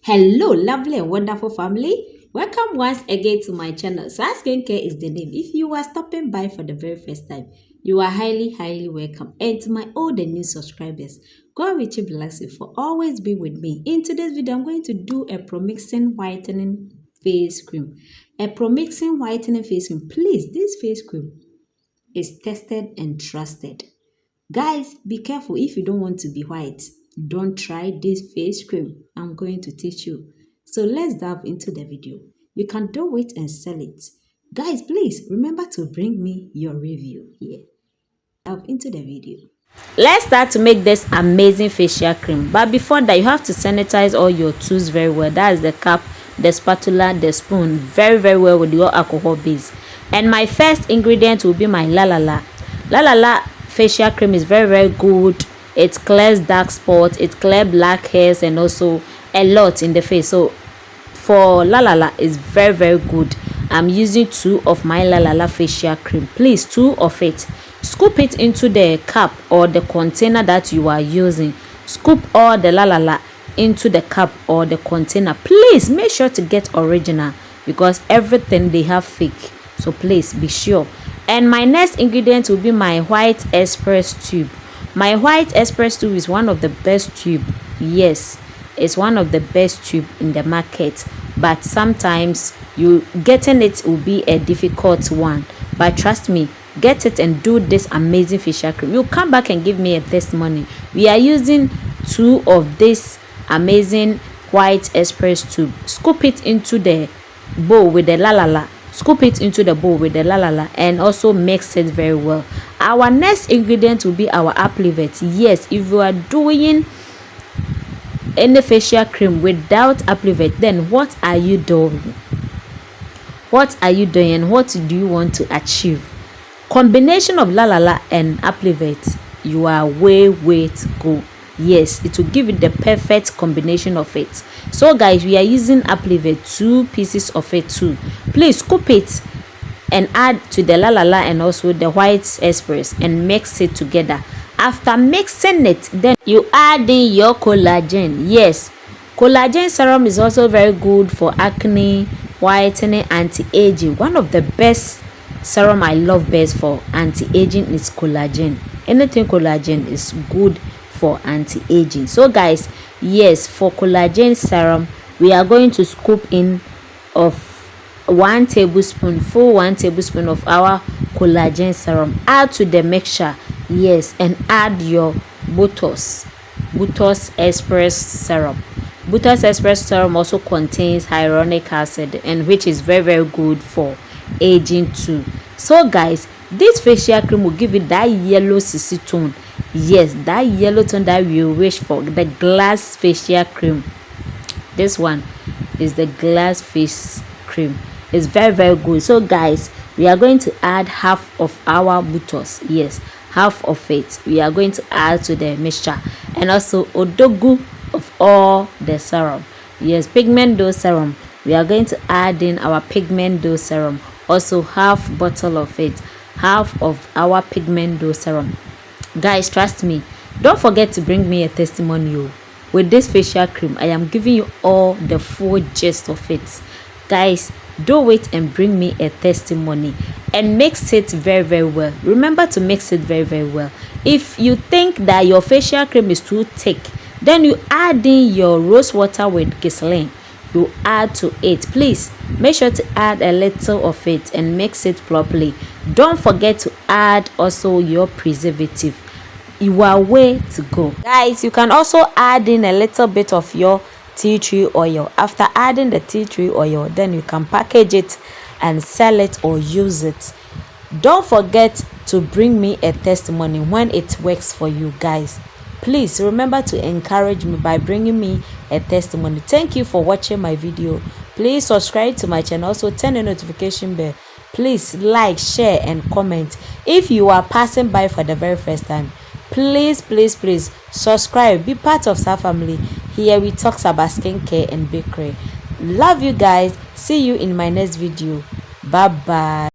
Hello, lovely and wonderful family. Welcome once again to my channel. So, Skincare is the name. If you are stopping by for the very first time, you are highly welcome. And to my old and new subscribers, God will bless you for always be with me. In today's video, I'm going to do a promixing whitening face cream. A promixing whitening face cream. Please, this face cream is tested and trusted. Guys, be careful if you don't want to be white. Don't try this face cream. I'm going to teach you. So let's dive into the video. You can do it and sell it. Guys, please remember to bring me your review here. Dive into the video. Let's start to make this amazing facial cream. But before that, you have to sanitize all your tools very well. That is the cup, the spatula, the spoon, very well with your alcohol base. And my first ingredient will be my La La La. La La La facial cream is very good. It clears dark spots, it clears black hairs, and also a lot in the face. So for La La La is very good. I'm using 2 of my La La La facial cream. Please, 2 of it. Scoop it into the cup or the container that you are using. Scoop all the La La La into the cup or the container. Please make sure to get original because everything they have fake. So please be sure. And my next ingredient will be my white express tube. My white express tube is one of the best tube. Yes, it's one of the best tube in the market. But sometimes you getting it will be a difficult one. But trust me, get it and do this amazing facial cream. You come back and give me a testimony. We are using 2 of this amazing white express tube. Scoop it into the bowl with the La La La. Scoop it into the bowl with the La La La and also mix it very well. Our next ingredient will be our Applevet. Yes, if you are doing any facial cream without Applevet, then what are you doing? What are you doing and what do you want to achieve? Combination of La La La and Applevet, you are way to go. Yes, it will give it the perfect combination of it. So guys, we are using Applevet, 2 pieces of it too. Please scoop it and add to the La La La and also the white express and mix it together. After mixing it, then you add in your collagen. Yes, collagen serum is also very good for acne, whitening, anti-aging. One of the best serum I love best for anti-aging is collagen. Anything collagen is good for anti-aging. So guys, yes, for collagen serum we are going to scoop in of 1 tablespoon, full 1 tablespoon of our collagen serum. Add to the mixture. Yes, and add your Butos express serum. Butos express serum also contains hyaluronic acid, and which is very good for aging too. So guys, this facial cream will give it that yellow CC tone. Yes, that yellow tone that we wish for. The glass facial cream. This one is the glass face cream. It's very good. So guys, we are going to add half of our Butos. Yes, half of it we are going to add to the mixture, and also Odogu of all the serum. Yes, pigment dose serum. We are going to add in our pigment dose serum. Also half bottle of it, half of our pigment dose serum. Guys, trust me, don't forget to bring me a testimonial. With this facial cream, I am giving you all the full gist of it. Guys, do it and bring me a testimony and mix it very well. Remember to mix it very well. If you think that your facial cream is too thick, then you add in your rose water with glycerin. You add to it. Please make sure to add a little of it and mix it properly. Don't forget to add also your preservative. You are way to go. Guys, you can also add in a little bit of your tea tree oil. After adding the tea tree oil, then you can package it and sell it or use it. Don't forget to bring me a testimony when it works for you. Guys, please remember to encourage me by bringing me a testimony. Thank you for watching my video. Please subscribe to my channel. Also turn the notification bell. Please like, share and comment. If you are passing by for the very first time, please subscribe. Be part of our family. Here we talk about skincare and bakery. Love you guys. See you in my next video. Bye bye.